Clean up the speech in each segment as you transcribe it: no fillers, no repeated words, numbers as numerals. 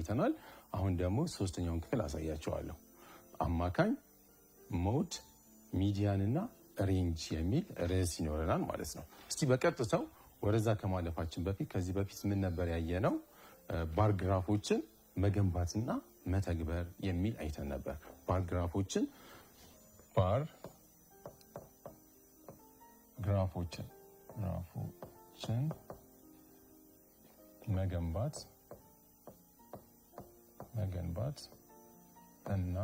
አሳይተናል። አሁን ደግሞ ሶስተኛውን ክፍል አሳያቸዋለሁ። አማካኝ፣ ሞድ፣ ሚዲያን እና ሬንጅ የሚል ርዕስ ይኖረናል ማለት ነው። እስቲ በቀጥታው ወደዛ ከማለፋችን በፊት ከዚህ በፊት ምን ነበር ያየነው? ባር ግራፎችን መገንባትና መተግበር የሚል አይተን ነበር። ባር ግራፎችን መገንባት እና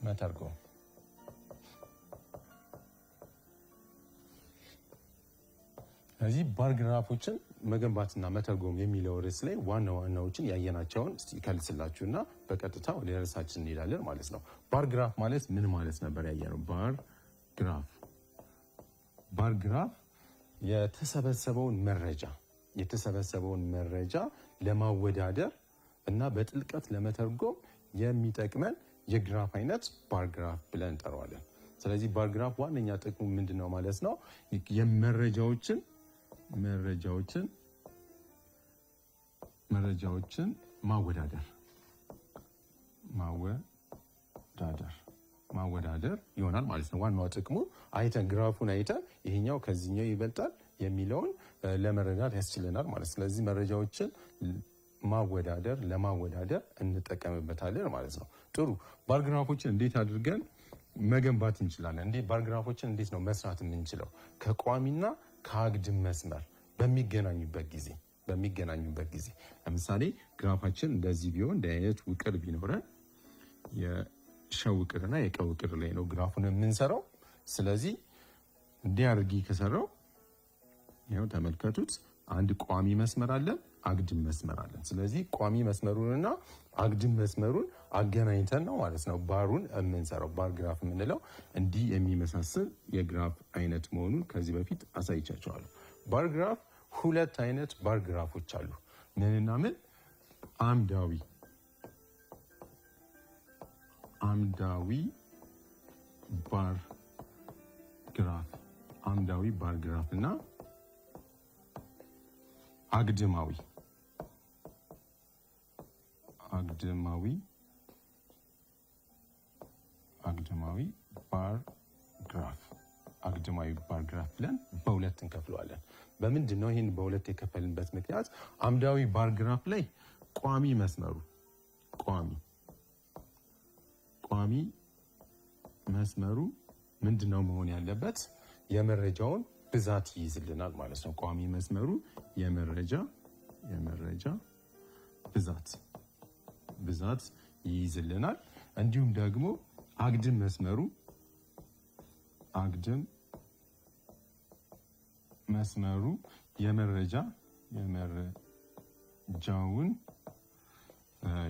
መተርጎም። ስለዚህ ባር ግራፎችን መገንባትና መተርጎም የሚለው ርዕስ ላይ ዋና ዋናዎችን ያየናቸውን እስቲ ከልስላችሁና በቀጥታ ወደ ርዕሳችን እንሄዳለን ማለት ነው። ባር ግራፍ ማለት ምን ማለት ነበር ያየነው? ባር ግራፍ የተሰበሰበውን መረጃ ለማወዳደር እና በጥልቀት ለመተርጎም የሚጠቅመን የግራፍ አይነት ባር ግራፍ ብለን እንጠራዋለን። ስለዚህ ባር ግራፍ ዋነኛ ጥቅሙ ምንድነው ማለት ነው? የመረጃዎችን ማወዳደር ይሆናል ማለት ነው። ዋናው ጥቅሙ ግራፉን አይተን ይሄኛው ከዚህኛው ይበልጣል የሚለውን ለመረዳት ያስችለናል ማለት ነው። ስለዚህ መረጃዎችን ለማወዳደር እንጠቀምበታለን ማለት ነው። ጥሩ። ባር ግራፎችን እንዴት አድርገን መገንባት እንችላለን? ባር ግራፎችን እንዴት ነው መስራት የምንችለው? ከቋሚና ከአግድም መስመር በሚገናኙበት ጊዜ ለምሳሌ ግራፋችን እንደዚህ ቢሆን እንደ አይነት ውቅር ቢኖረን የሸ ውቅርና የቀ ውቅር ላይ ነው ግራፉን የምንሰራው። ስለዚህ እንዲህ አድርጌ ከሰራው ይኸው ተመልከቱት። አንድ ቋሚ መስመር አለን፣ አግድም መስመር አለን። ስለዚህ ቋሚ መስመሩንና አግድም መስመሩን አገናኝተን ነው ማለት ነው ባሩን የምንሰራው። ባር ግራፍ የምንለው እንዲህ የሚመሳሰል የግራፍ አይነት መሆኑን ከዚህ በፊት አሳይቻቸዋለሁ። ባር ግራፍ ሁለት አይነት ባር ግራፎች አሉ። ምንና ምን? አምዳዊ ባር ግራፍ እና አግድማዊ ባር ግራፍ ብለን በሁለት እንከፍለዋለን። በምንድን ነው ይህን በሁለት የከፈልንበት ምክንያት? አምዳዊ ባር ግራፍ ላይ ቋሚ መስመሩ ምንድነው መሆን ያለበት? የመረጃውን ብዛት ይይዝልናል ማለት ነው። ቋሚ መስመሩ የመረጃ ብዛት ይይዝልናል። እንዲሁም ደግሞ አግድም መስመሩ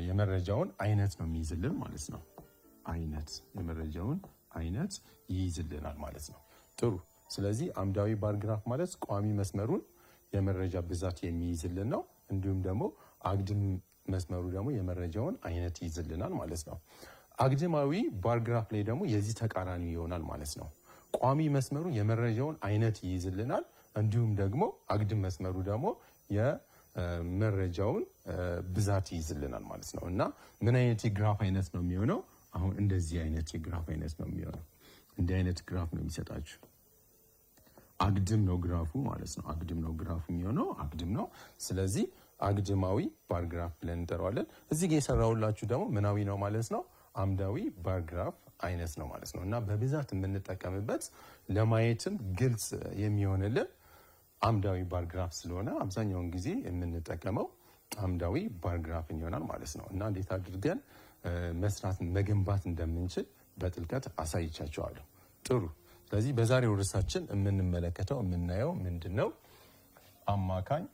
የመረጃውን አይነት ነው የሚይዝልን ማለት ነው። የመረጃውን አይነት ይይዝልናል ማለት ነው። ጥሩ። ስለዚህ አምዳዊ ባር ግራፍ ማለት ቋሚ መስመሩን የመረጃ ብዛት የሚይዝልን ነው። እንዲሁም ደግሞ አግድም መስመሩ ደግሞ የመረጃውን አይነት ይይዝልናል ማለት ነው። አግድማዊ ባር ግራፍ ላይ ደግሞ የዚህ ተቃራኒ ይሆናል ማለት ነው። ቋሚ መስመሩ የመረጃውን አይነት ይይዝልናል። እንዲሁም ደግሞ አግድም መስመሩ ደግሞ የመረጃውን ብዛት ይይዝልናል ማለት ነው። እና ምን አይነት የግራፍ አይነት ነው የሚሆነው? አሁን እንደዚህ አይነት የግራፍ አይነት ነው የሚሆነው። እንዲህ አይነት ግራፍ ነው የሚሰጣችሁ። አግድም ነው ግራፉ ማለት ነው። አግድም ነው ግራፉ የሚሆነው፣ አግድም ነው። ስለዚህ አግድማዊ ባር ግራፍ ብለን እንጠራዋለን። እዚህ ጋር የሰራሁላችሁ ደግሞ ምናዊ ነው ማለት ነው። አምዳዊ ባር ግራፍ አይነት ነው ማለት ነው። እና በብዛት የምንጠቀምበት ለማየትም ግልጽ የሚሆንልን አምዳዊ ባር ግራፍ ስለሆነ አብዛኛውን ጊዜ የምንጠቀመው አምዳዊ ባር ግራፍን ይሆናል ማለት ነው። እና እንዴት አድርገን መስራት መገንባት እንደምንችል በጥልቀት አሳይቻቸዋለሁ። ጥሩ። ስለዚህ በዛሬው ርዕሳችን የምናየው ምንድነው? አማካኝ፣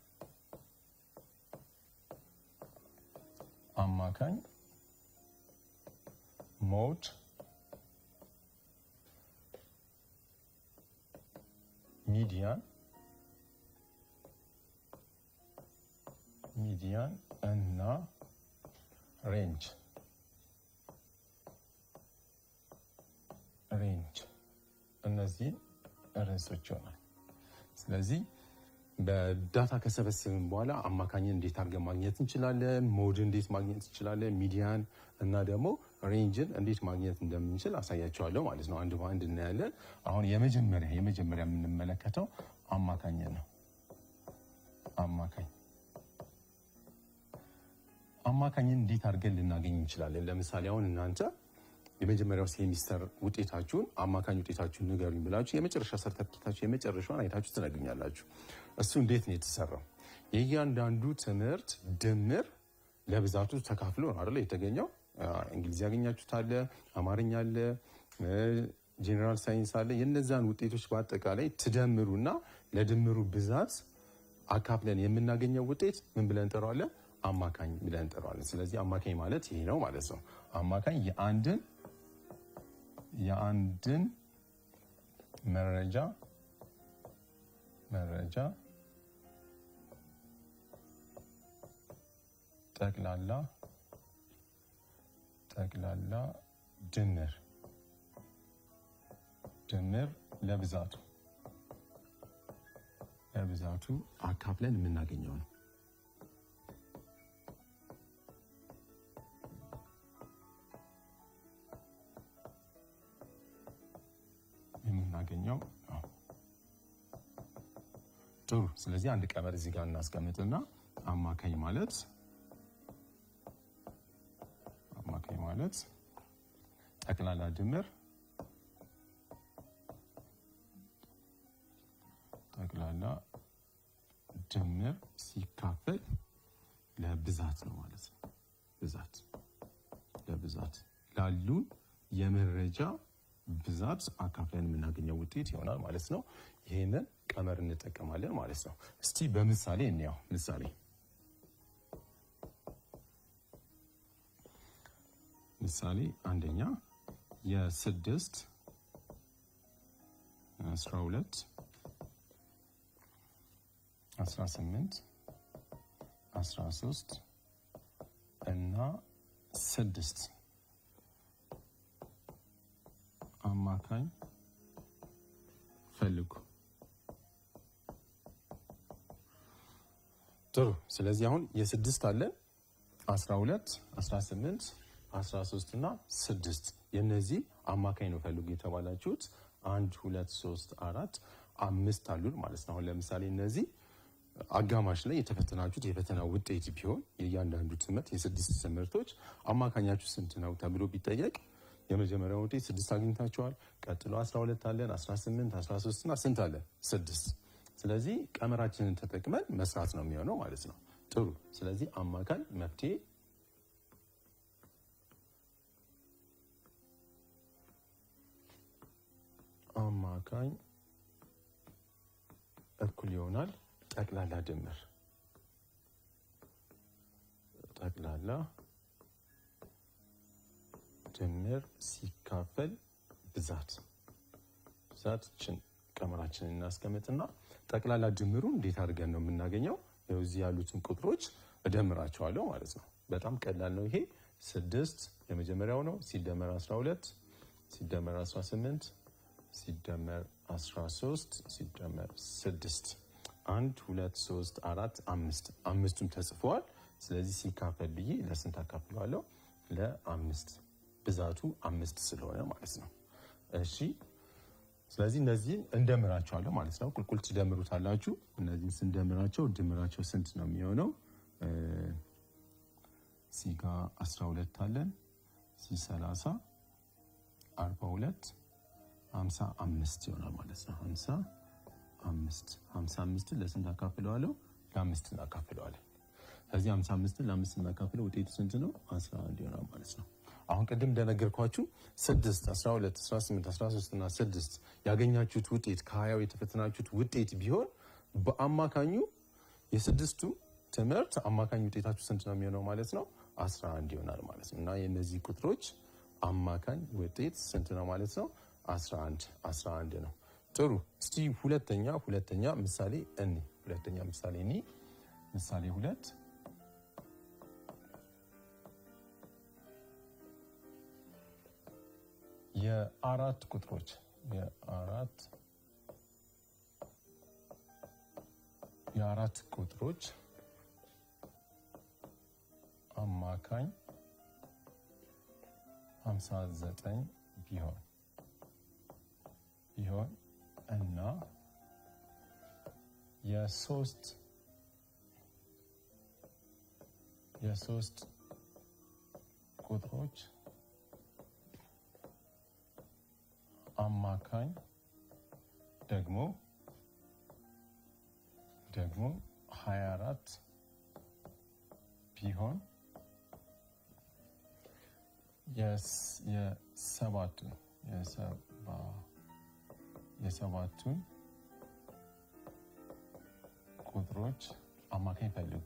ሞድ፣ ሚዲያን እና ሬንጅ እነዚህ ርዕሶች ይሆናል። ስለዚህ በዳታ ከሰበሰብን በኋላ አማካኝን እንዴት አድርገን ማግኘት እንችላለን፣ ሞድን እንዴት ማግኘት እንችላለን፣ ሚዲያን እና ደግሞ ሬንጅን እንዴት ማግኘት እንደምንችል አሳያቸዋለሁ ማለት ነው። አንድ በአንድ እናያለን። አሁን የመጀመሪያ የምንመለከተው አማካኝ ነው። አማካኝን እንዴት አድርገን ልናገኝ እንችላለን? ለምሳሌ አሁን እናንተ የመጀመሪያው ሴሚስተር ውጤታችሁን አማካኝ ውጤታችሁን ንገሩኝ ብላችሁ የመጨረሻ ሰርተፊኬታችሁ የመጨረሻውን አይታችሁ ትነግሩኛላችሁ። እሱ እንዴት ነው የተሰራው? የእያንዳንዱ ትምህርት ድምር ለብዛቱ ተካፍሎ ነው አይደል የተገኘው። እንግሊዝ ያገኛችሁት አለ፣ አማርኛ አለ፣ ጄኔራል ሳይንስ አለ። የነዛን ውጤቶች በአጠቃላይ ትደምሩና ለድምሩ ብዛት አካፍለን የምናገኘው ውጤት ምን ብለን እንጠራዋለን? አማካኝ ብለን እንጠራዋለን። ስለዚህ አማካኝ ማለት ይሄ ነው ማለት ነው። አማካኝ የአንድን መረጃ ጠቅላላ ድምር ለብዛቱ አካፍለን የምናገኘው ነው። ጥሩ። ስለዚህ አንድ ቀመር እዚህ ጋር እናስቀምጥና አማካኝ ማለት ጠቅላላ ድምር ሲካፈል ለብዛት ነው ማለት ነው። ለብዛት ላሉን የመረጃ ብዛት አካፍለን የምናገኘው ውጤት ይሆናል ማለት ነው። ይሄንን ቀመር እንጠቀማለን ማለት ነው። እስቲ በምሳሌ እንየው። ምሳሌ አንደኛ የ6 12 18 13 እና 6 አማካኝ ፈልጉ። ጥሩ። ስለዚህ አሁን የ6 አለን 12 18 13 እና 6 የነዚህ አማካኝ ነው ፈልጉ የተባላችሁት 1 2 3 4 5 አሉን ማለት ነው። አሁን ለምሳሌ እነዚህ አጋማሽ ላይ የተፈተናችሁት የፈተና ውጤት ቢሆን የእያንዳንዱ ትምህርት የ6 ትምህርቶች አማካኛችሁ ስንት ነው ተብሎ ቢጠየቅ የመጀመሪያው ውጤት 6 አግኝታችኋል። ቀጥሎ 12 አለን 18 13 እና ስንት አለን? 6። ስለዚህ ቀመራችንን ተጠቅመን መስራት ነው የሚሆነው ማለት ነው። ጥሩ። ስለዚህ አማካኝ መፍትሄ አማካኝ እኩል ይሆናል ጠቅላላ ድምር ሲካፈል ብዛትችን ቀመራችንን እናስቀምጥና ጠቅላላ ድምሩ እንዴት አድርገን ነው የምናገኘው? እዚህ ያሉትን ቁጥሮች እደምራቸዋለሁ ማለት ነው። በጣም ቀላል ነው ይሄ። 6 የመጀመሪያው ነው ሲደመር 12 ሲደመር 18 ሲደመር 13 ሲደመር 6 1 2 3 4 5 አምስቱም ተጽፈዋል። ስለዚህ ሲካፈል ብዬ ለስንት አካፍለዋለሁ? ለ5 ብዛቱ 5 ስለሆነ ማለት ነው። እሺ ስለዚህ እነዚህን እንደምራቸዋለሁ ማለት ነው። ቁልቁል ትደምሩታላችሁ። እነዚህን ስንደምራቸው ድምራቸው ስንት ነው የሚሆነው? ሲጋ 12 አለን ሲ30 42 55 ይሆናል ማለት ነው። 55 ለስንት አካፍለዋለሁ? ለ5 እናካፍለዋለን። ከዚህ 55ን ለ5 እናካፍለው ውጤቱ ስንት ነው? 11 ይሆናል ማለት ነው። አሁን ቅድም እንደነገርኳችሁ 6 12 18 13 እና 6 ያገኛችሁት ውጤት ከ20 የተፈተናችሁት ውጤት ቢሆን በአማካኙ የስድስቱ ትምህርት አማካኝ ውጤታችሁ ስንት ነው የሚሆነው ማለት ነው? 11 ይሆናል ማለት ነው። እና የነዚህ ቁጥሮች አማካኝ ውጤት ስንት ነው ማለት ነው? 11 ነው። ጥሩ። እስቲ ሁለተኛ ምሳሌ እኔ ምሳሌ 2 የአራት የአራት ቁጥሮች አማካኝ 59 ቢሆን እና የሶስት ቁጥሮች አማካኝ ደግሞ 24 ቢሆን የሰባቱን ቁጥሮች አማካኝ ፈልጉ።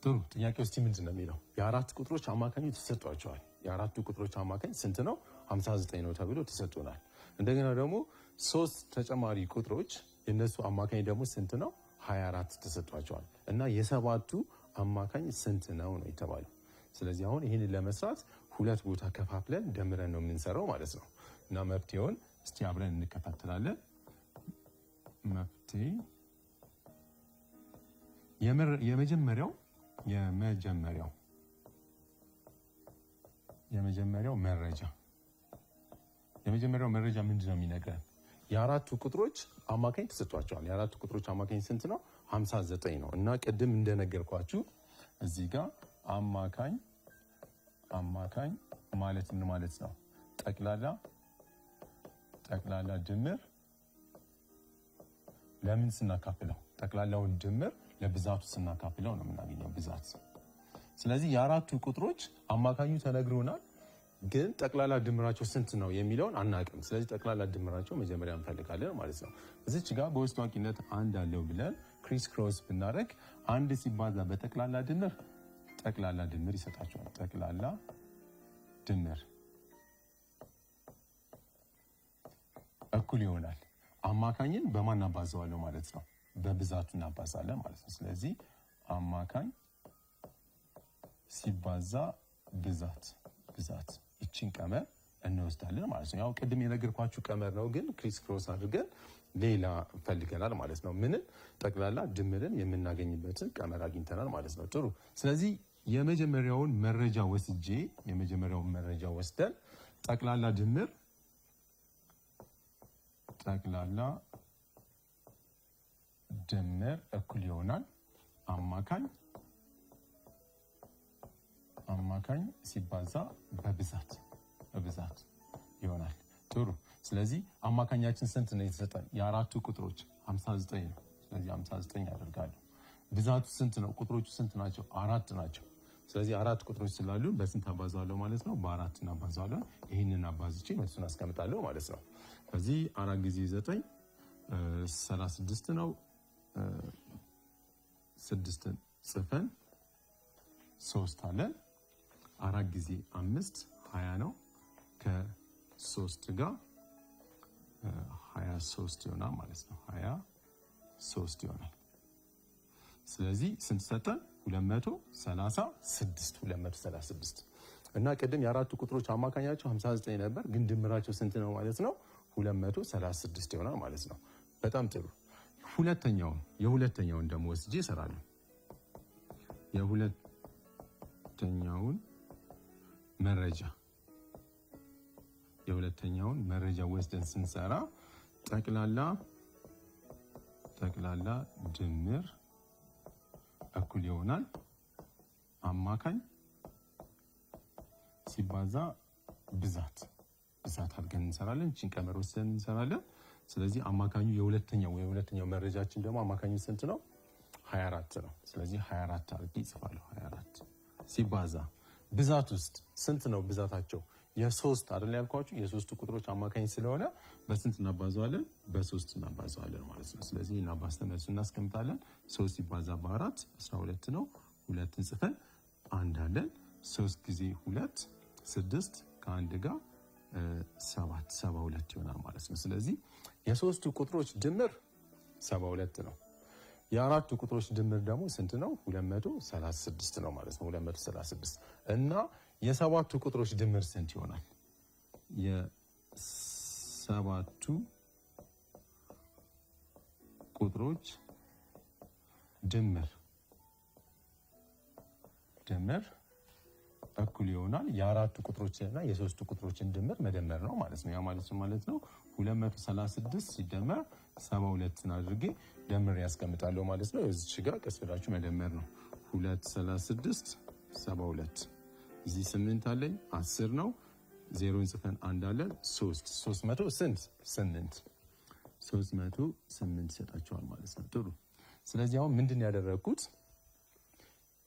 ጥሩ ጥያቄ ውስጥ ምንድን ነው የሚለው? የአራት ቁጥሮች አማካኙ ተሰጥቷቸዋል። የአራቱ ቁጥሮች አማካኝ ስንት ነው? 59 ነው ተብሎ ተሰጥቶናል። እንደገና ደግሞ ሶስት ተጨማሪ ቁጥሮች የነሱ አማካኝ ደግሞ ስንት ነው? 24 ተሰጥቷቸዋል። እና የሰባቱ አማካኝ ስንት ነው ነው የተባለው። ስለዚህ አሁን ይህንን ለመስራት ሁለት ቦታ ከፋፍለን ደምረን ነው የምንሰራው ማለት ነው። እና መፍትሄውን እስቲ አብረን እንከታተላለን። መፍትሄ የመጀመሪያው መረጃ ምንድን ነው የሚነግረን? የአራቱ ቁጥሮች አማካኝ ተሰጥቷቸዋል። የአራቱ ቁጥሮች አማካኝ ስንት ነው? 59 ነው። እና ቅድም እንደነገርኳችሁ እዚህ ጋር አማካኝ ማለት ምን ማለት ነው? ጠቅላላ ድምር ለምን ስናካፍለው? ጠቅላላውን ድምር ለብዛቱ ስናካፍለው ነው የምናገኘው ብዛት። ስለዚህ የአራቱ ቁጥሮች አማካኙ ተነግሮናል፣ ግን ጠቅላላ ድምራቸው ስንት ነው የሚለውን አናውቅም። ስለዚህ ጠቅላላ ድምራቸው መጀመሪያ እንፈልጋለን ማለት ነው። እዚች ጋር በውስጥ አዋቂነት አንድ አለው ብለን ክሪስ ክሮስ ብናደርግ አንድ ሲባዛ በጠቅላላ ድምር ይሰጣቸዋል። ጠቅላላ ድምር እኩል ይሆናል አማካኝን በማን እናባዛዋለን ማለት ነው? በብዛቱ እናባዛለን ማለት ነው። ስለዚህ አማካኝ ሲባዛ ብዛት ይችን ቀመር እንወስዳለን ማለት ነው። ያው ቅድም የነገርኳችሁ ቀመር ነው፣ ግን ክሪስ ክሮስ አድርገን ሌላ ፈልገናል ማለት ነው። ምንን? ጠቅላላ ድምርን የምናገኝበትን ቀመር አግኝተናል ማለት ነው። ጥሩ። ስለዚህ የመጀመሪያውን መረጃ ወስደን ጠቅላላ ድምር እኩል ይሆናል አማካኝ ሲባዛ በብዛት ይሆናል። ጥሩ። ስለዚህ አማካኛችን ስንት ነው የተሰጠን? የአራቱ ቁጥሮች 59 ነው። ስለዚህ 59 ያደርጋለሁ። ብዛቱ ስንት ነው? ቁጥሮቹ ስንት ናቸው? 4 ናቸው። ስለዚህ አራት ቁጥሮች ስላሉ በስንት አባዛለሁ ማለት ነው? በ4 እናባዛለን። ይህንን አባዝቼ መልሱን አስቀምጣለሁ ማለት ነው። ስለዚህ 4 ጊዜ 9 36 ነው። 6 ጽፈን 3 አለን። 4 ጊዜ 5 20 ነው። ከ3 ጋር 23 ይሆናል ማለት ነው። 23 ይሆናል። ስለዚህ ስንት ሰጠን? 236 እና ቅድም የአራቱ ቁጥሮች አማካኛቸው 59 ነበር፣ ግን ድምራቸው ስንት ነው ማለት ነው? 236 ይሆናል ማለት ነው። በጣም ጥሩ። የሁለተኛውን ደግሞ ወስጄ እሰራለሁ። የሁለተኛውን መረጃ ወስደን ስንሰራ ጠቅላላ ድምር እኩል ይሆናል አማካኝ ሲባዛ ብዛት አድርገን እንሰራለን። እቺን ቀመር ወስደን እንሰራለን። ስለዚህ አማካኙ የሁለተኛው መረጃችን ደግሞ አማካኙ ስንት ነው? 24 ነው። ስለዚህ 24 አድርጌ እጽፋለሁ። 24 ሲባዛ ብዛት ውስጥ ስንት ነው ብዛታቸው? የሶስት አይደል ያልኳችሁ? የሶስቱ ቁጥሮች አማካኝ ስለሆነ በስንት እናባዛዋለን? በ3 እናባዛዋለን ማለት ነው። ስለዚህ እናባዝተን መልሱን እናስቀምጣለን። 3 ሲባዛ በ4 12 ነው። 2ን ጽፈን አንድ አለን። 3 ጊዜ 2 6 ከአንድ ጋር 72 ይሆናል ማለት ነው። ስለዚህ የሶስቱ ቁጥሮች ድምር 72 ነው። የአራቱ ቁጥሮች ድምር ደግሞ ስንት ነው? 236 ነው ማለት ነው። 236 እና የሰባቱ ቁጥሮች ድምር ስንት ይሆናል? የሰባቱ ቁጥሮች ድምር እኩል ይሆናል የአራቱ ቁጥሮችና የሶስቱ ቁጥሮችን ድምር መደመር ነው ማለት ነው። ያ ማለት ነው 236 ሲደመር 72ን አድርጌ ደምር ያስቀምጣለሁ ማለት ነው። እዚች ጋር ቀስ ብላችሁ መደመር ነው። 236 72 እዚህ 8 አለኝ 10 ነው። ዜሮን ጽፈን አንድ አለን 300 ስንት 308 ይሰጣቸዋል ማለት ነው። ጥሩ። ስለዚህ አሁን ምንድን ያደረኩት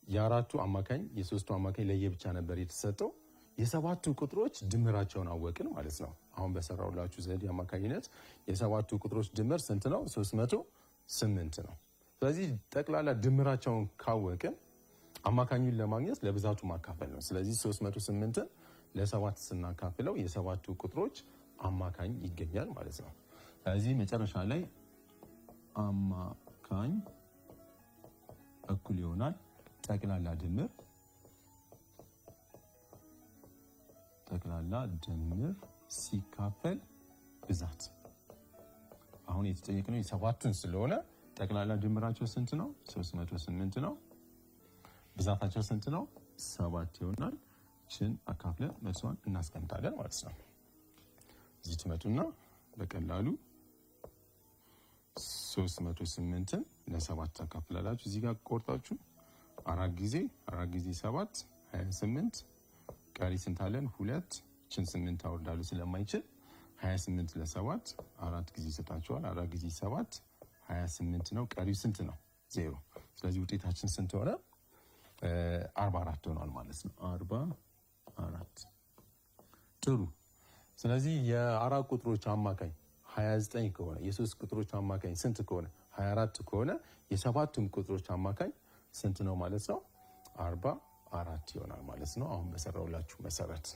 የአራቱ አማካኝ የሶስቱ አማካኝ ለየብቻ ነበር የተሰጠው። የሰባቱ ቁጥሮች ድምራቸውን አወቅን ማለት ነው። አሁን በሰራውላችሁ ዘዴ አማካኝነት የሰባቱ ቁጥሮች ድምር ስንት ነው? 308 ነው። ስለዚህ ጠቅላላ ድምራቸውን ካወቅን አማካኙን ለማግኘት ለብዛቱ ማካፈል ነው። ስለዚህ 308ን ለሰባት ስናካፍለው የሰባቱ ቁጥሮች አማካኝ ይገኛል ማለት ነው። ስለዚህ መጨረሻ ላይ አማካኝ እኩል ይሆናል ጠቅላላ ድምር ሲካፈል ብዛት። አሁን የተጠየቅነው የሰባቱን ስለሆነ ጠቅላላ ድምራቸው ስንት ነው? 308 ነው። ብዛታቸው ስንት ነው? 7 ይሆናል። ችን አካፍለን መልሷን እናስቀምጣለን ማለት ነው። እዚህ ትመጡና በቀላሉ 308ን ለ7 ታካፍላላችሁ። እዚህ ጋር ቆርጣችሁ 4 ጊዜ 7 28 ቀሪ ስንት አለን? 2 ችን 8 አወርዳሉ ስለማይችል 28 ለ7 4 ጊዜ ይሰጣችኋል። 4 ጊዜ 7 28 ነው። ቀሪው ስንት ነው? 0። ስለዚህ ውጤታችን ስንት ሆነ? 44 ሆኗል ማለት ነው። 44። ጥሩ። ስለዚህ የአራት ቁጥሮች አማካኝ 29 ከሆነ የሶስት ቁጥሮች አማካኝ ስንት ከሆነ 24 ከሆነ የሰባቱም ቁጥሮች አማካኝ ስንት ነው ማለት ነው? 44 ይሆናል ማለት ነው። አሁን በሰራውላችሁ መሰረት።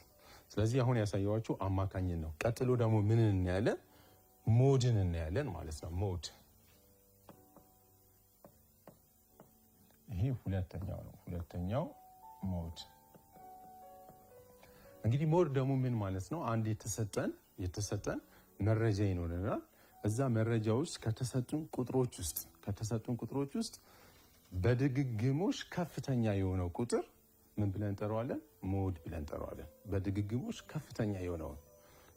ስለዚህ አሁን ያሳየዋችሁ አማካኝን ነው። ቀጥሎ ደግሞ ምን እናያለን? ሞድን እናያለን ማለት ነው። ሞድ ይሄ ሁለተኛው ነው። ሁለተኛው ሞድ። እንግዲህ ሞድ ደግሞ ምን ማለት ነው? አንድ የተሰጠን መረጃ ይኖረናል። እዛ መረጃ ውስጥ ከተሰጡን ቁጥሮች ውስጥ በድግግሞሽ ከፍተኛ የሆነው ቁጥር ምን ብለን እንጠራዋለን? ሞድ ብለን እንጠራዋለን። በድግግሞሽ ከፍተኛ የሆነው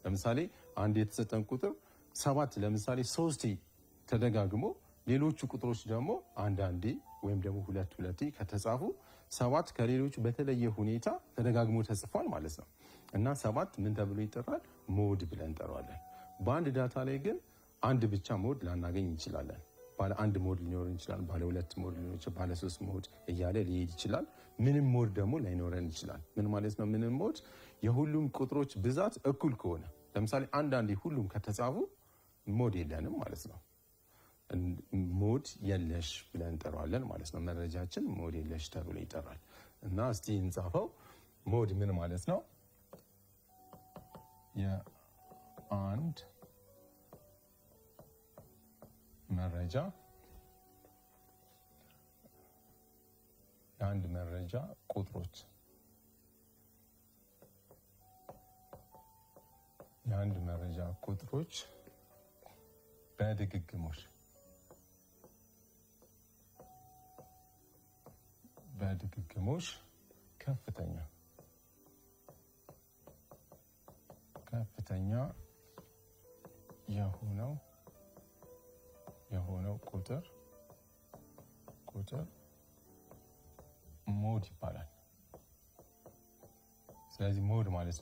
ለምሳሌ አንድ የተሰጠን ቁጥር 7 ለምሳሌ 3 ተደጋግሞ ሌሎቹ ቁጥሮች ደግሞ አንዳንዴ ወይም ደግሞ ሁለቴ ከተጻፉ 7 ከሌሎቹ በተለየ ሁኔታ ተደጋግሞ ተጽፏል ማለት ነው። እና 7 ምን ተብሎ ይጠራል? ሞድ ብለን እንጠራዋለን። በአንድ ዳታ ላይ ግን አንድ ብቻ ሞድ ላናገኝ እንችላለን። ባለ 1 ሞድ ሊኖር ይችላል፣ ባለ 2 ሞድ ሊኖር ይችላል፣ ባለ 3 ሞድ እያለ ሊሄድ ይችላል። ምንም ሞድ ደግሞ ላይኖረን ይችላል። ምን ማለት ነው? ምንም ሞድ የሁሉም ቁጥሮች ብዛት እኩል ከሆነ ለምሳሌ አንዳንዴ ሁሉም ከተጻፉ ሞድ የለንም ማለት ነው። ሞድ የለሽ ብለን እንጠራዋለን ማለት ነው። መረጃችን ሞድ የለሽ ተብሎ ይጠራል። እና እስቲ እንጻፈው። ሞድ ምን ማለት ነው? የአንድ መረጃ ቁጥሮች በድግግሞሽ ከፍተኛ የሆነው ቁጥር ሞድ ይባላል። ስለዚህ ሞድ ማለት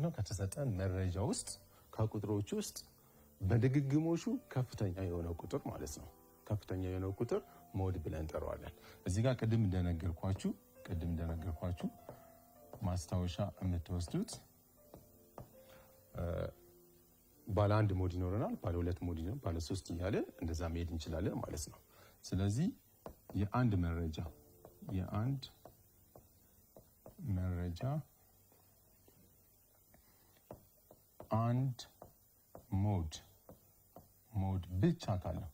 ነው ከተሰጠን መረጃ ውስጥ ከቁጥሮች ውስጥ በድግግሞሹ ከፍተኛ የሆነው ቁጥር ማለት ነው። ከፍተኛ የሆነው ቁጥር ሞድ ብለን እንጠራዋለን። እዚህ ጋር ቅድም እንደነገርኳችሁ ማስታወሻ የምትወስዱት ባለ 1 ሞድ ይኖረናል፣ ባለ 2 ሞድ ይኖረናል፣ ባለ 3 እያለን እንደዛ መሄድ እንችላለን ማለት ነው። ስለዚህ የአንድ መረጃ አንድ ሞድ ብቻ ካለው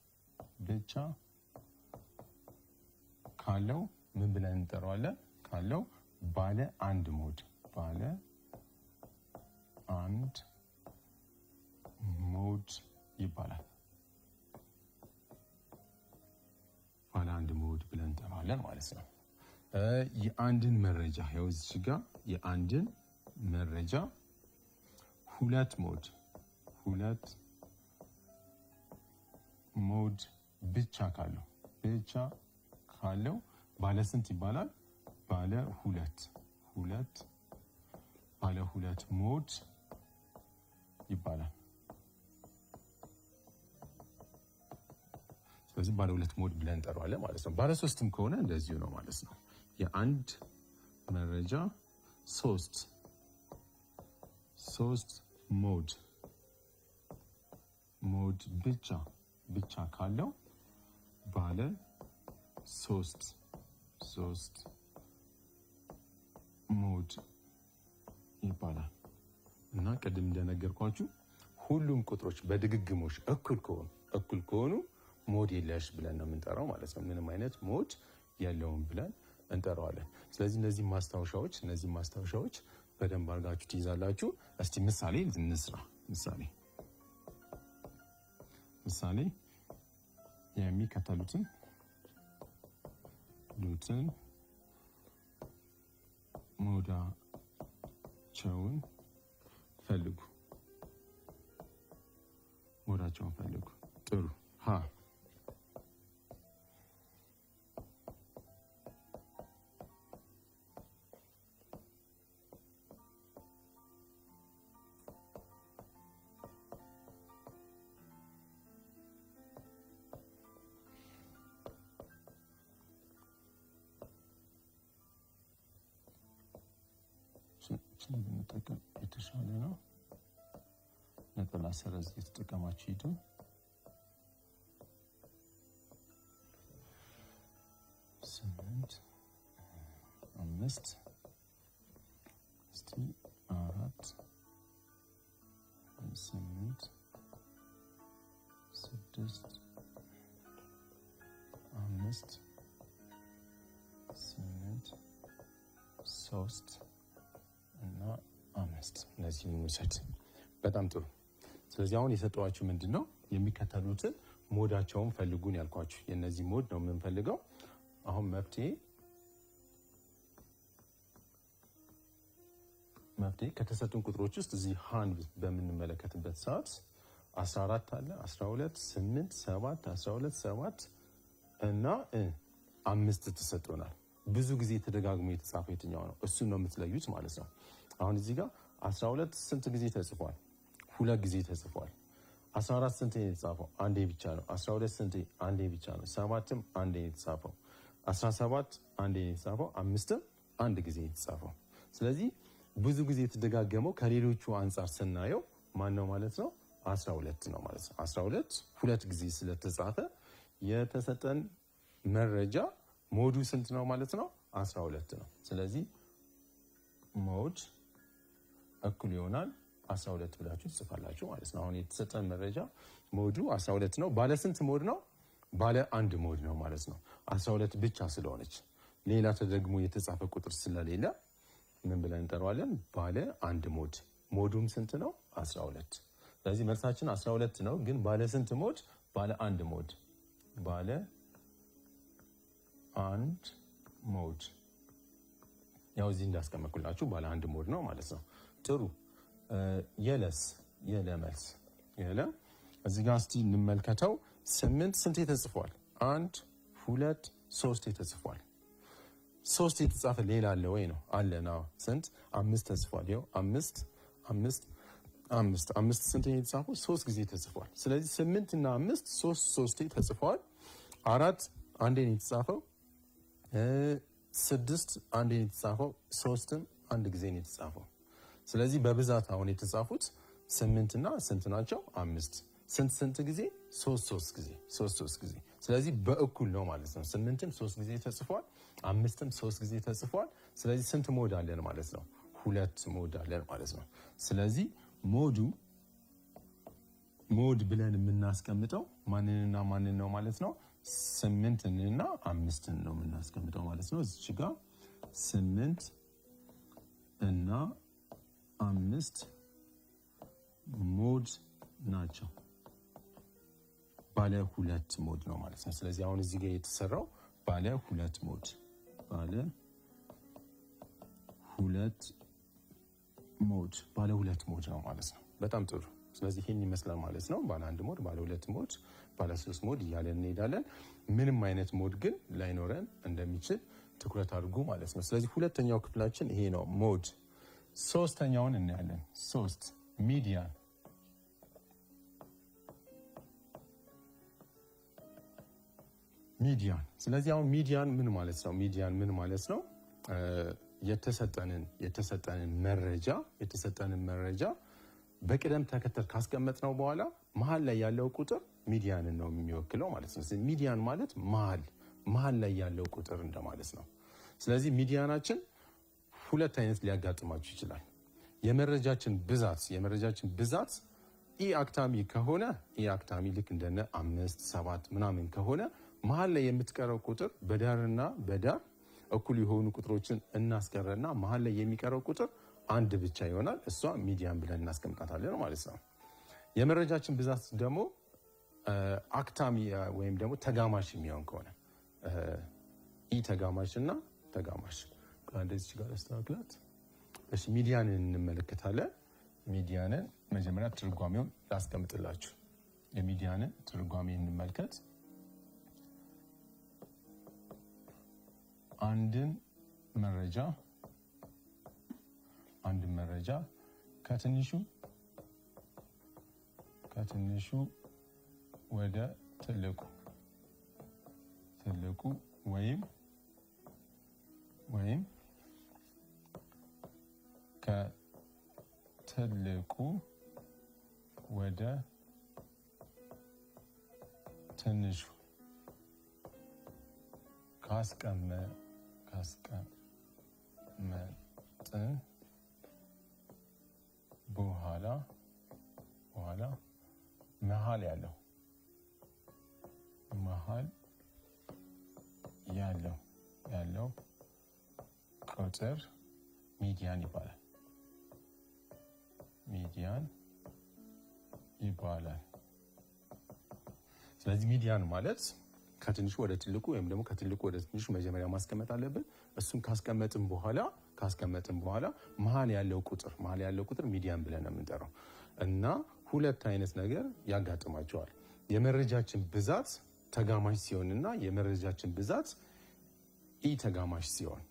ካለው ምን ብለን እንጠራዋለን? ካለው ባለ አንድ ሞድ ይባላል። ባለ አንድ ሞድ ብለን እንጠራዋለን ማለት ነው። የአንድን መረጃ ያው እዚህ ጋር የአንድን መረጃ ሁለት ሞድ ብቻ ካለው ባለ ስንት ይባላል? ባለ ሁለት ሞድ ይባላል። ስለዚህ ባለ ሁለት ሞድ ብለን እንጠራዋለን ማለት ነው። ባለ ሶስትም ከሆነ እንደዚሁ ነው ማለት ነው። የአንድ መረጃ ሶስት ሞድ ብቻ ካለው ባለ ሶስት ሞድ ይባላል። እና ቅድም እንደነገርኳችሁ ሁሉም ቁጥሮች በድግግሞሽ እኩል ከሆኑ ሞድ የለሽ ብለን ነው የምንጠራው ማለት ነው። ምንም አይነት ሞድ የለውም ብለን እንጠራዋለን። ስለዚህ እነዚህ ማስታወሻዎች በደንብ አድርጋችሁ ትይዛላችሁ። እስቲ ምሳሌ እንስራ። ምሳሌ የሚከተሉትን ሞዳቸውን ፈልጉ። ጥሩ ሀ ብንጠቀም የተሻለ ነው። ነጠላ ሰረዝ የተጠቀማችሁ ሂዱ። 8 5 እስቲ 4 8 6 5 8 3 እና 5 እነዚህን እንውሰድ። በጣም ጥሩ። ስለዚህ አሁን የሰጠኋችሁ ምንድን ነው? የሚከተሉትን ሞዳቸውን ፈልጉን ያልኳችሁ የነዚህ ሞድ ነው የምንፈልገው። አሁን መፍትሄ ከተሰጡን ቁጥሮች ውስጥ እዚህ ሃን በምንመለከትበት ሰዓት 14 አለ፣ 12፣ 8፣ 7፣ 12፣ 7 እና 5 ተሰጥቶናል። ብዙ ጊዜ ተደጋግሞ የተጻፈው የትኛው ነው? እሱን ነው የምትለዩት ማለት ነው። አሁን እዚህ ጋር 12 ስንት ጊዜ ተጽፏል? 2 ጊዜ ተጽፏል። 14 ስንት ነው የተጻፈው? አንዴ ብቻ ነው። 12 ስንት? አንዴ ብቻ ነው። 7ም አንዴ ነው የተጻፈው። 17 አንዴ ነው የተጻፈው። 5ም አንድ ጊዜ ነው የተጻፈው። ስለዚህ ብዙ ጊዜ የተደጋገመው ከሌሎቹ አንጻር ስናየው ማን ነው ማለት ነው? 12 ነው ማለት ነው። 12 2 ጊዜ ስለተጻፈ የተሰጠን መረጃ ሞዱ ስንት ነው ማለት ነው? 12 ነው። ስለዚህ ሞድ እኩል ይሆናል 12 ብላችሁ ትጽፋላችሁ ማለት ነው። አሁን የተሰጠን መረጃ ሞዱ 12 ነው። ባለ ስንት ሞድ ነው? ባለ አንድ ሞድ ነው ማለት ነው። 12 ብቻ ስለሆነች ሌላ ተደግሞ የተጻፈ ቁጥር ስለሌለ ምን ብለን እንጠራዋለን? ባለ አንድ ሞድ። ሞዱም ስንት ነው? 12። ስለዚህ መልሳችን 12 ነው። ግን ባለ ስንት ሞድ? ባለ አንድ ሞድ። ባለ አንድ ሞድ ያው እዚህ እንዳስቀመጥኩላችሁ ባለ አንድ ሞድ ነው ማለት ነው። ጥሩ። የለ መልስ እዚህ ጋር እስቲ እንመልከተው። 8 ስንት ተጽፏል? 1 2 3 ተጽፏል። 3 የተጻፈ ሌላ አለ ወይ ነው? አለ ነው። ስንት? 5 ተጽፏል። ይኸው 5 ስንት የተጻፈው? 3 ጊዜ ተጽፏል። ስለዚህ 8 እና 5 3 ተጽፏል። 4 አንዴ ነው የተጻፈው። 6 አንዴ ነው የተጻፈው። 3ም አንድ ጊዜ ነው የተጻፈው። ስለዚህ በብዛት አሁን የተጻፉት 8 እና ስንት ናቸው? 5 ስንት ጊዜ? 3 ጊዜ። ስለዚህ በእኩል ነው ማለት ነው። 8ም 3 ጊዜ ተጽፏል፣ 5ም 3 ጊዜ ተጽፏል። ስለዚህ ስንት ሞድ አለን ማለት ነው? 2 ሞድ አለን ማለት ነው። ስለዚህ ሞድ ብለን የምናስቀምጠው ማንንና ማንን ነው ማለት ነው? 8 እና 5 ነው የምናስቀምጠው ማለት ነው። እዚህ ጋር 8 እና 5 ሞድ ናቸው። ባለ 2 ሞድ ነው ማለት ነው። ስለዚህ አሁን እዚህ ጋር የተሰራው ባለ 2 ሞድ ባለ 2 ሞድ ነው ማለት ነው። በጣም ጥሩ። ስለዚህ ይህን ይመስላል ማለት ነው። ባለ 1 ሞድ፣ ባለ 2 ሞድ፣ ባለ 3 ሞድ እያለን እንሄዳለን። ምንም አይነት ሞድ ግን ላይኖረን እንደሚችል ትኩረት አድርጉ ማለት ነው። ስለዚህ ሁለተኛው ክፍላችን ይሄ ነው ሞድ። ሶስተኛውን እናያለን። 3 ሚዲያን። ስለዚህ አሁን ሚዲያን ምን ማለት ነው? የተሰጠንን መረጃ በቅደም ተከተል ካስቀመጥነው በኋላ መሀል ላይ ያለው ቁጥር ሚዲያንን ነው የሚወክለው ማለት ነው። ስለዚህ ሚዲያን ማለት መሀል ላይ ያለው ቁጥር እንደማለት ነው። ስለዚህ ሚዲያናችን ሁለት አይነት ሊያጋጥማችሁ ይችላል። የመረጃችን ብዛት ኢ አክታሚ ከሆነ ልክ እንደነ 5 7 ምናምን ከሆነ መሀል ላይ የምትቀረው ቁጥር በዳርና በዳር እኩል የሆኑ ቁጥሮችን እናስቀረና መሀል ላይ የሚቀረው ቁጥር አንድ ብቻ ይሆናል። እሷ ሚዲያን ብለን እናስቀምጣታለን ማለት ነው። የመረጃችን ብዛት ደግሞ አክታሚ ወይም ደግሞ ተጋማሽ የሚሆን ከሆነ ኢ ተጋማሽ እና ተጋማሽ እንደዚህ ጋር አስተካክላት። እሺ ሚዲያንን እንመለከታለን። ሚዲያንን መጀመሪያ ትርጓሜውን ላስቀምጥላችሁ። የሚዲያንን ትርጓሜ እንመልከት። አንድን መረጃ ከትንሹ ወደ ትልቁ ወይም ከትልቁ ወደ ትንሹ ካስቀመጥን በኋላ መሀል ያለው ቁጥር ሚዲያን ይባላል። ስለዚህ ሚዲያን ማለት ከትንሹ ወደ ትልቁ ወይም ደግሞ ከትልቁ ወደ ትንሹ መጀመሪያ ማስቀመጥ አለብን። እሱን ካስቀመጥን በኋላ መሀል ያለው ቁጥር ሚዲያን ብለን ነው የምንጠራው። እና ሁለት አይነት ነገር ያጋጥማቸዋል። የመረጃችን ብዛት ተጋማሽ ሲሆን እና የመረጃችን ብዛት ኢ ተጋማሽ ሲሆን፣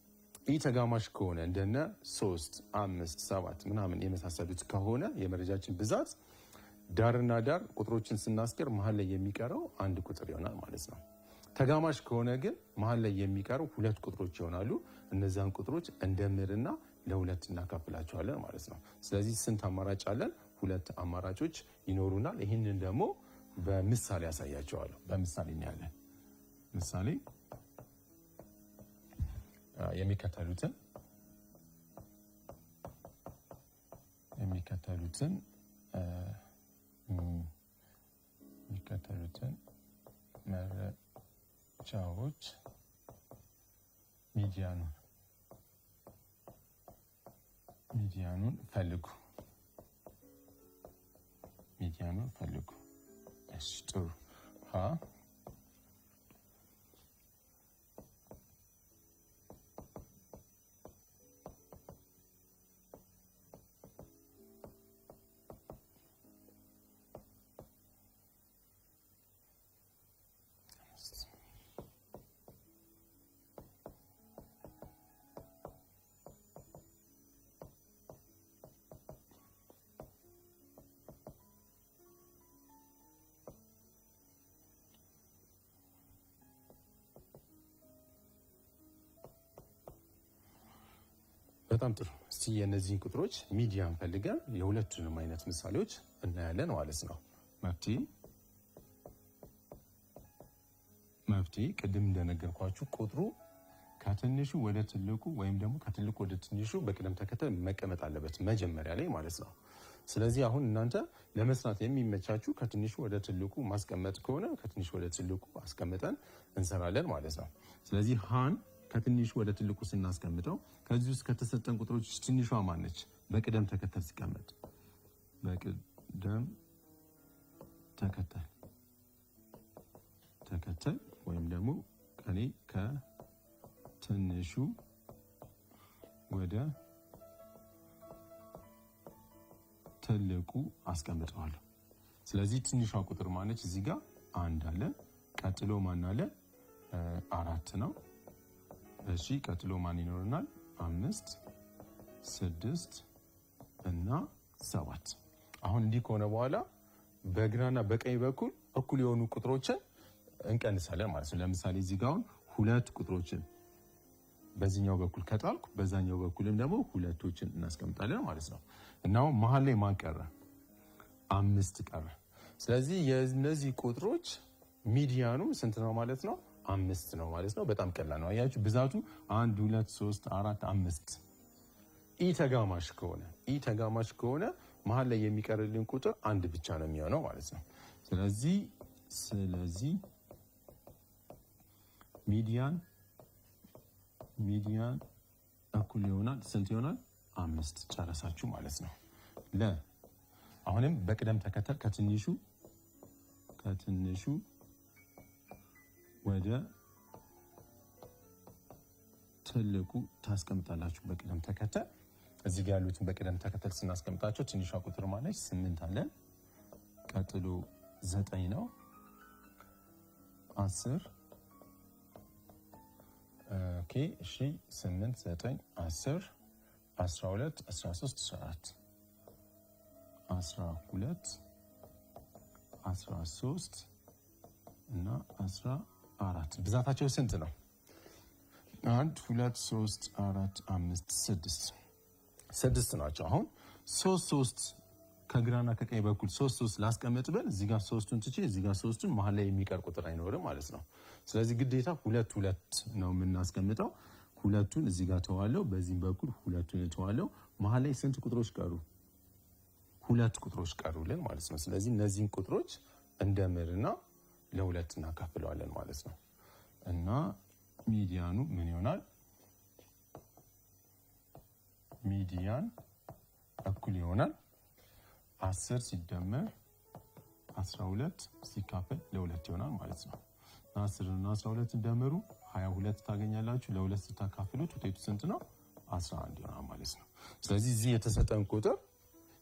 ኢ ተጋማሽ ከሆነ እንደነ 3 5 7 ምናምን የመሳሰሉት ከሆነ የመረጃችን ብዛት ዳርና ዳር ቁጥሮችን ስናስቀር መሀል ላይ የሚቀረው አንድ ቁጥር ይሆናል ማለት ነው። ተጋማሽ ከሆነ ግን መሀል ላይ የሚቀረው 2 ቁጥሮች ይሆናሉ። እነዛን ቁጥሮች እንደምርና ለ2 እናካፍላቸዋለን ማለት ነው። ስለዚህ ስንት አማራጭ አለን? 2 አማራጮች ይኖሩናል። ይህንን ደግሞ በምሳሌ ያሳያቸዋለሁ። በምሳሌ እናያለን። ምሳሌ የሚከተሉትን መረጃዎች ሚዲያኑን ፈልጉ። እሺ ጥሩ። በጣም ጥሩ። እስቲ የነዚህን ቁጥሮች ሚዲያን ፈልገን የሁለቱንም አይነት ምሳሌዎች እናያለን ማለት ነው። መፍትሄ ቅድም እንደነገርኳችሁ ቁጥሩ ከትንሹ ወደ ትልቁ ወይም ደግሞ ከትልቁ ወደ ትንሹ በቅደም ተከተል መቀመጥ አለበት መጀመሪያ ላይ ማለት ነው። ስለዚህ አሁን እናንተ ለመስራት የሚመቻችሁ ከትንሹ ወደ ትልቁ ማስቀመጥ ከሆነ ከትንሹ ወደ ትልቁ አስቀምጠን እንሰራለን ማለት ነው። ስለዚህ ሃን ከትንሹ ወደ ትልቁ ስናስቀምጠው ከዚህ ውስጥ ከተሰጠን ቁጥሮች ትንሿ ማነች? በቅደም ተከተል ሲቀመጥ በቅደም ተከተል ወይም ደግሞ እኔ ከትንሹ ወደ ትልቁ አስቀምጠዋለሁ። ስለዚህ ትንሿ ቁጥር ማነች? እዚህ ጋር 1 አለ። ቀጥሎ ማን አለ? 4 ነው። እሺ ቀጥሎ ማን ይኖርናል? 5 6 እና 7። አሁን እንዲህ ከሆነ በኋላ በግራና በቀኝ በኩል እኩል የሆኑ ቁጥሮችን እንቀንሳለን ማለት ነው። ለምሳሌ እዚህ ጋር አሁን 2 ቁጥሮችን በዚህኛው በኩል ከጣልኩ በዛኛው በኩልም ደግሞ 2ቶችን እናስቀምጣለን ማለት ነው። እና አሁን መሀል ላይ ማን ቀረ? 5 ቀረ። ስለዚህ የእነዚህ ቁጥሮች ሚዲያኑ ስንት ነው ማለት ነው? 5 ነው ማለት ነው። በጣም ቀላል ነው። አያችሁ ብዛቱ 1 2 3 4 5 ኢ ተጋማሽ ከሆነ መሀል ላይ የሚቀርልን ቁጥር 1 ብቻ ነው የሚሆነው ማለት ነው። ስለዚህ ሚዲያን እኩል ይሆናል ስንት ይሆናል? 5 ጨረሳችሁ ማለት ነው። አሁንም በቅደም ተከተል ከትንሹ ወደ ትልቁ ታስቀምጣላችሁ በቅደም ተከተል። እዚህ ጋር ያሉትን በቅደም ተከተል ስናስቀምጣቸው ትንሿ ቁጥር ማለች 8 አለን። ቀጥሎ 9 ነው። 10 ኦኬ እሺ 8 9 10 12 13 14 13 እና 14 ብዛታቸው ስንት ነው? 1 2 3 4 5 6 ናቸው። አሁን 3 ከግራና ከቀኝ በኩል 3 ላስቀምጥ ብል እዚህ ጋር 3ቱን ትቼ እዚህ ጋር 3ቱን መሀል ላይ የሚቀር ቁጥር አይኖርም ማለት ነው። ስለዚህ ግዴታ 2 ነው የምናስቀምጠው። 2ቱን እዚህ ጋር ተዋለው፣ በዚህም በኩል 2ቱን ተዋለው። መሀል ላይ ስንት ቁጥሮች ቀሩ? 2 ቁጥሮች ቀሩልን ማለት ነው። ስለዚህ እነዚህን ቁጥሮች እንደምርና ለ2 እናካፍለዋለን ማለት ነው። እና ሚዲያኑ ምን ይሆናል? ሚዲያን እኩል ይሆናል 10 ሲደመር 12 ሲካፈል ለ2 ይሆናል ማለት ነው። 10 እና 12 ደምሩ 22 ታገኛላችሁ። ለ2 ስታካፍሉት ውጤቱ ስንት ነው? 11 ይሆናል ማለት ነው። ስለዚህ እዚህ የተሰጠን ቁጥር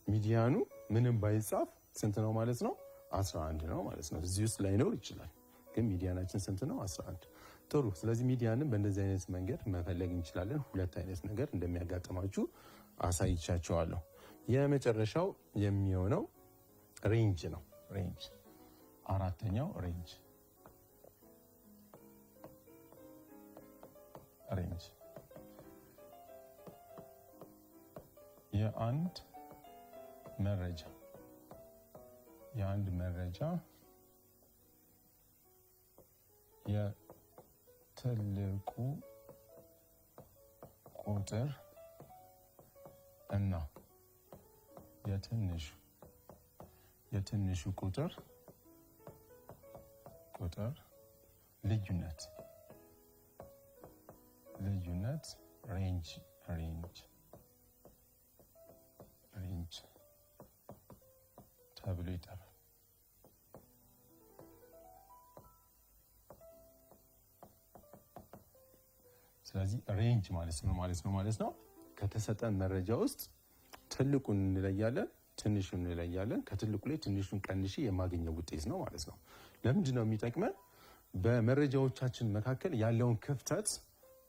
ሚዲያኑ ምንም ባይጻፍ ስንት ነው ማለት ነው? 11 ነው ማለት ነው። እዚህ ውስጥ ላይኖር ይችላል፣ ግን ሚዲያናችን ስንት ነው? 11። ጥሩ። ስለዚህ ሚዲያንን በእንደዚህ አይነት መንገድ መፈለግ እንችላለን። 2 አይነት ነገር እንደሚያጋጥማችሁ አሳይቻችኋለሁ። የመጨረሻው የሚሆነው ሬንጅ ነው። አራተኛው ሬንጅ የአንድ መረጃ የትልቁ ቁጥር እና የትንሹ ቁጥር ልዩነት ሬንጅ ተብሎ ይጠራል። ስለዚህ ሬንጅ ማለት ነው ከተሰጠን መረጃ ውስጥ ትልቁን እንለያለን፣ ትንሹን እንለያለን። ከትልቁ ላይ ትንሹን ቀንሼ የማገኘው ውጤት ነው ማለት ነው። ለምንድን ነው የሚጠቅመን? በመረጃዎቻችን መካከል ያለውን ክፍተት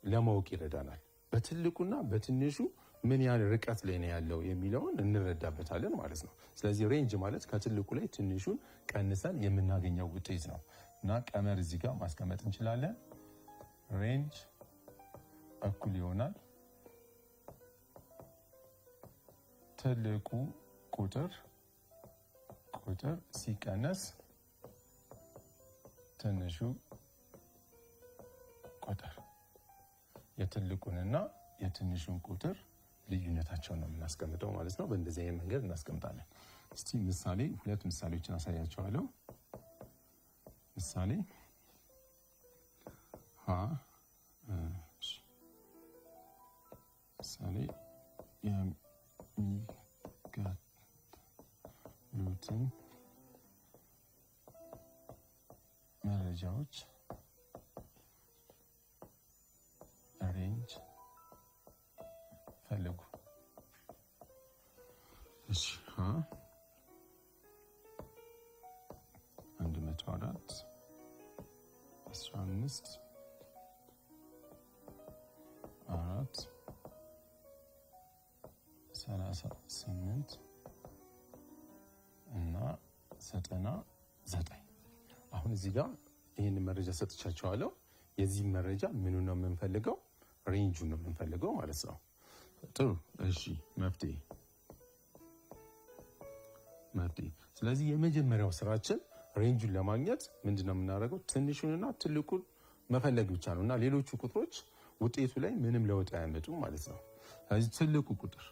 ለማወቅ ይረዳናል። በትልቁና በትንሹ ምን ያህል ርቀት ላይ ነው ያለው የሚለውን እንረዳበታለን ማለት ነው። ስለዚህ ሬንጅ ማለት ከትልቁ ላይ ትንሹን ቀንሰን የምናገኘው ውጤት ነው እና ቀመር እዚህ ጋር ማስቀመጥ እንችላለን። ሬንጅ እኩል ይሆናል ትልቁ ቁጥር ሲቀነስ ትንሹ ቁጥር። የትልቁንና የትንሹን ቁጥር ልዩነታቸውን ነው የምናስቀምጠው ማለት ነው። በእንደዚህ አይነት መንገድ እናስቀምጣለን። እስቲ ምሳሌ ሁለት ምሳሌዎችን አሳያቸዋለሁ። ምሳሌ ምሳሌ የሚከተሉትን መረጃዎች ሬንጅ ፈልጉ። እሺ 104 15 4 38 እና 99 አሁን እዚህ ጋር ይህን መረጃ ሰጥቻቸዋለሁ። የዚህ መረጃ ምኑ ነው የምንፈልገው? ሬንጁን ነው የምንፈልገው ማለት ነው። ጥሩ እሺ፣ መፍትሄ። ስለዚህ የመጀመሪያው ስራችን ሬንጁን ለማግኘት ምንድነው የምናደርገው? ትንሹንና ትልቁን መፈለግ ብቻ ነው እና ሌሎቹ ቁጥሮች ውጤቱ ላይ ምንም ለውጥ አያመጡም ማለት ነው። ስለዚህ ትልቁ ቁጥር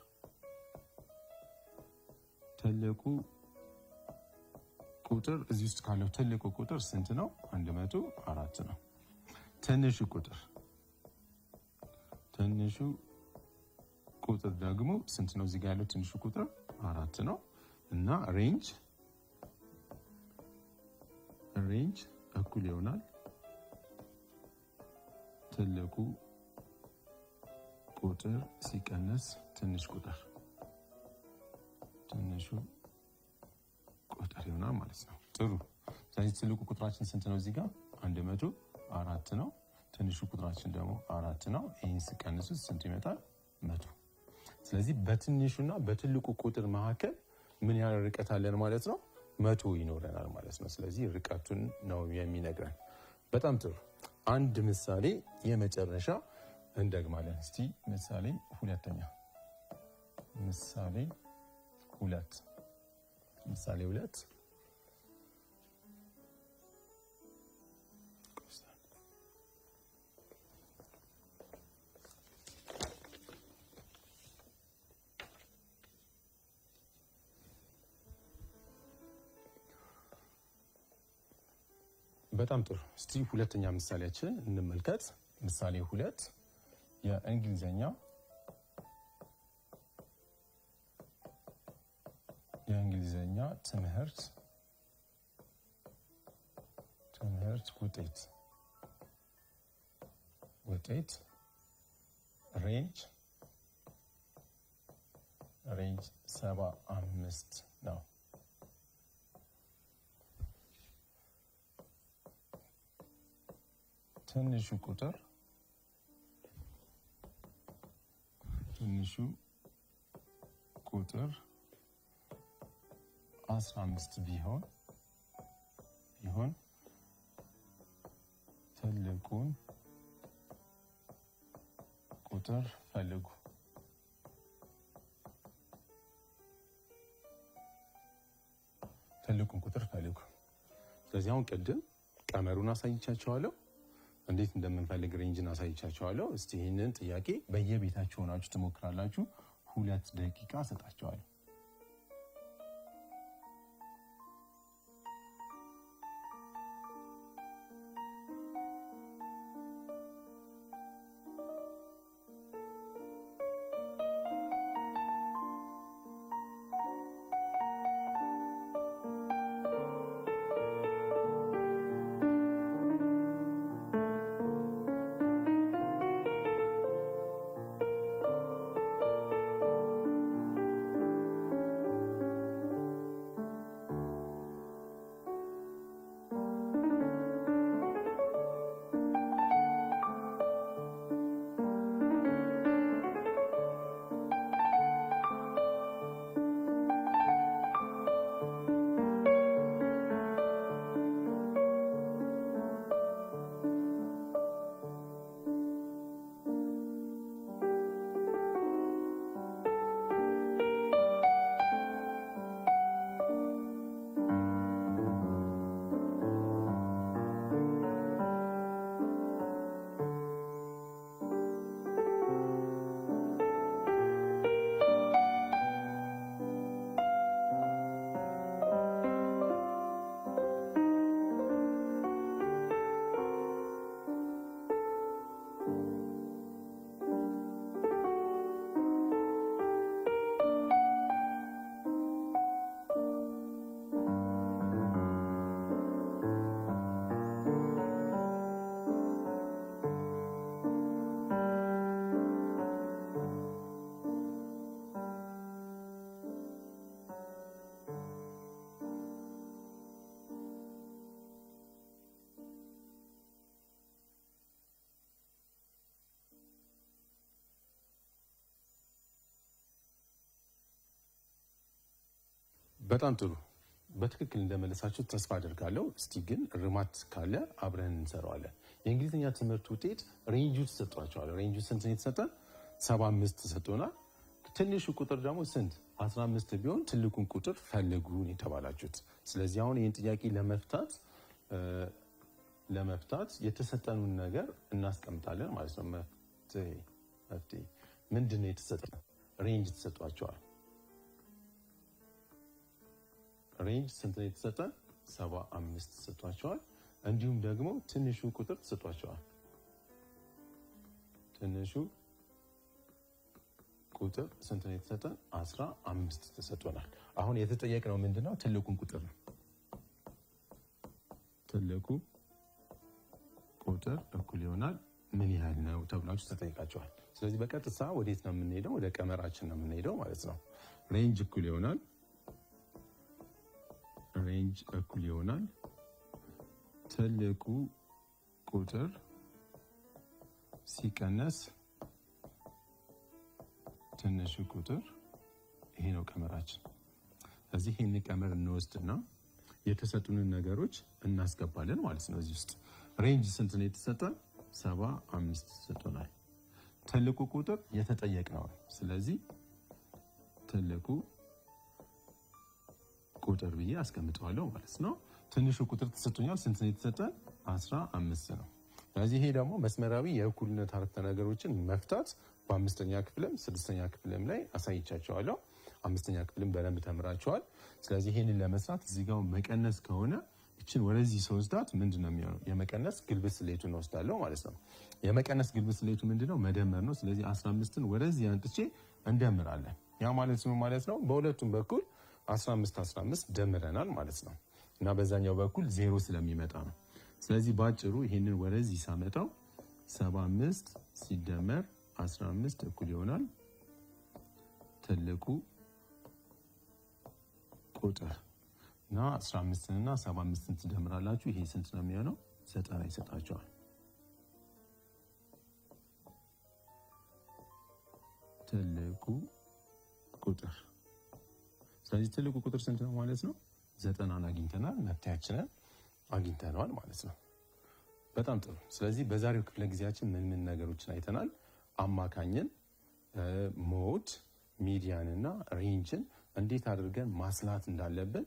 እዚህ ውስጥ ካለው ትልቁ ቁጥር ስንት ነው? 104 ነው። ትንሹ ቁጥር ደግሞ ስንት ነው? እዚህ ጋር ያለው ትንሹ ቁጥር 4 ነው እና ሬንጅ እኩል ይሆናል ትልቁ ቁጥር ሲቀነስ ትንሹ ቁጥር ይሆናል ማለት ነው። ጥሩ። ስለዚህ ትልቁ ቁጥራችን ስንት ነው? እዚህ ጋር 104 ነው። ትንሹ ቁጥራችን ደግሞ 4 ነው። ይህን ሲቀንሱት ስንት ይመጣል? 100። ስለዚህ በትንሹና በትልቁ ቁጥር መካከል ምን ያህል ርቀት አለን ማለት ነው? 100 ይኖረናል ማለት ነው። ስለዚህ ርቀቱን ነው የሚነግረን። በጣም ጥሩ። አንድ ምሳሌ የመጨረሻ እንደግማለን። እስቲ ምሳሌ ሁለተኛ ምሳሌ 2 በጣም ጥሩ። እስቲ ሁለተኛ ምሳሌያችንን እንመልከት። ምሳሌ 2 የእንግሊዘኛ ትምህርት ውጤት ሬንጅ 75 ነው። ትንሹ ቁጥር 15 ቢሆን ትልቁን ቁጥር ፈልጉ። ስለዚህ አሁን ቅድም ቀመሩን አሳይቻቸዋለሁ፣ እንዴት እንደምንፈልግ ሬንጅን አሳይቻቸዋለሁ። እስቲ ይህንን ጥያቄ በየቤታችሁ ሆናችሁ ትሞክራላችሁ። 2 ደቂቃ ሰጣቸዋለሁ። በጣም ጥሩ በትክክል እንደመለሳችሁ ተስፋ አድርጋለሁ። እስቲ ግን ርማት ካለ አብረን እንሰራዋለን። የእንግሊዝኛ ትምህርት ውጤት ሬንጁ ተሰጥቷቸዋል። ሬንጁ ስንት ነው የተሰጠን? 75 ተሰጥቶናል። ትንሹ ቁጥር ደግሞ ስንት? 15 ቢሆን ትልቁን ቁጥር ፈልጉን የተባላችሁት። ስለዚህ አሁን ይህን ጥያቄ ለመፍታት የተሰጠኑን ነገር እናስቀምጣለን ማለት ነው። መፍትሄ ምንድን ነው የተሰጠን? ሬንጅ ተሰጧቸዋል። ሬንጅ ስንት ነው የተሰጠን? 75 ተሰጧቸዋል። እንዲሁም ደግሞ ትንሹ ቁጥር ተሰጧቸዋል። ትንሹ ቁጥር ስንት ነው የተሰጠን? 15 ተሰጥቶናል። አሁን የተጠየቅነው ምንድነው? ትልቁን ቁጥር ነው። ትልቁ ቁጥር እኩል ይሆናል ምን ያህል ነው ተብላችሁ ተጠይቃችኋል። ስለዚህ በቀጥታ ወዴት ነው የምንሄደው? ወደ ቀመራችን ነው የምንሄደው ማለት ነው። ሬንጅ እኩል ይሆናል ትልቁ ቁጥር ሲቀነስ ትንሹ ቁጥር። ይሄ ነው ቀመራችን። ስለዚህ ይህን ቀመር እንወስድና የተሰጡንን ነገሮች እናስገባለን ማለት ነው። እዚህ ውስጥ ሬንጅ ስንት ነው የተሰጠን? 75 ተሰጥቶናል። ትልቁ ቁጥር የተጠየቅነው። ስለዚህ ትልቁ ቁጥር ብዬ አስቀምጠዋለሁ ማለት ነው። ትንሹ ቁጥር ተሰጥቶኛል። ስንት ነው የተሰጠን? 15 ነው። ስለዚህ ይሄ ደግሞ መስመራዊ የእኩልነት አረፍተ ነገሮችን መፍታት በአምስተኛ ክፍልም ስድስተኛ ክፍልም ላይ አሳይቻቸዋለሁ። አምስተኛ ክፍልም በደንብ ተምራቸዋል። ስለዚህ ይሄንን ለመስራት እዚህ ጋር መቀነስ ከሆነ እችን ወደዚህ ስወስዳት ምንድን ነው የሚሆነው? የመቀነስ ግልብት ስሌቱን ወስዳለሁ ማለት ነው። የመቀነስ ግልብት ስሌቱ ምንድነው? መደመር ነው። ስለዚህ 15ን ወደዚህ አንጥቼ እንደምራለን። ያ ማለት ነው ማለት ነው በሁለቱም በኩል 15 ደምረናል ማለት ነው። እና በዛኛው በኩል 0 ስለሚመጣ ነው። ስለዚህ ባጭሩ ይሄንን ወደዚህ ሳመጣው 75 ሲደመር 15 እኩል ይሆናል ትልቁ ቁጥር እና 15 እና 75ን ትደምራላችሁ። ይሄ ስንት ነው የሚሆነው? 90 ይሰጣቸዋል። ትልቁ ቁጥር። ስለዚህ ትልቁ ቁጥር ስንት ነው ማለት ነው? 90ን አግኝተናል። መፍትሄያችንን አግኝተናል ማለት ነው። በጣም ጥሩ። ስለዚህ በዛሬው ክፍለ ጊዜያችን ምን ነገሮችን አይተናል? አማካኝን፣ ሞድ፣ ሚዲያን እና ሬንጅን እንዴት አድርገን ማስላት እንዳለብን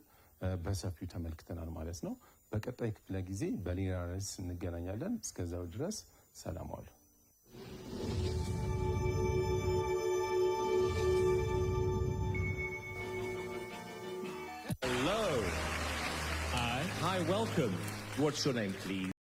በሰፊው ተመልክተናል ማለት ነው። በቀጣይ ክፍለ ጊዜ በሌላ ርዕስ እንገናኛለን። እስከዛው ድረስ ሰላም ዋሉ። Hello. Hi, welcome. What's your name, please?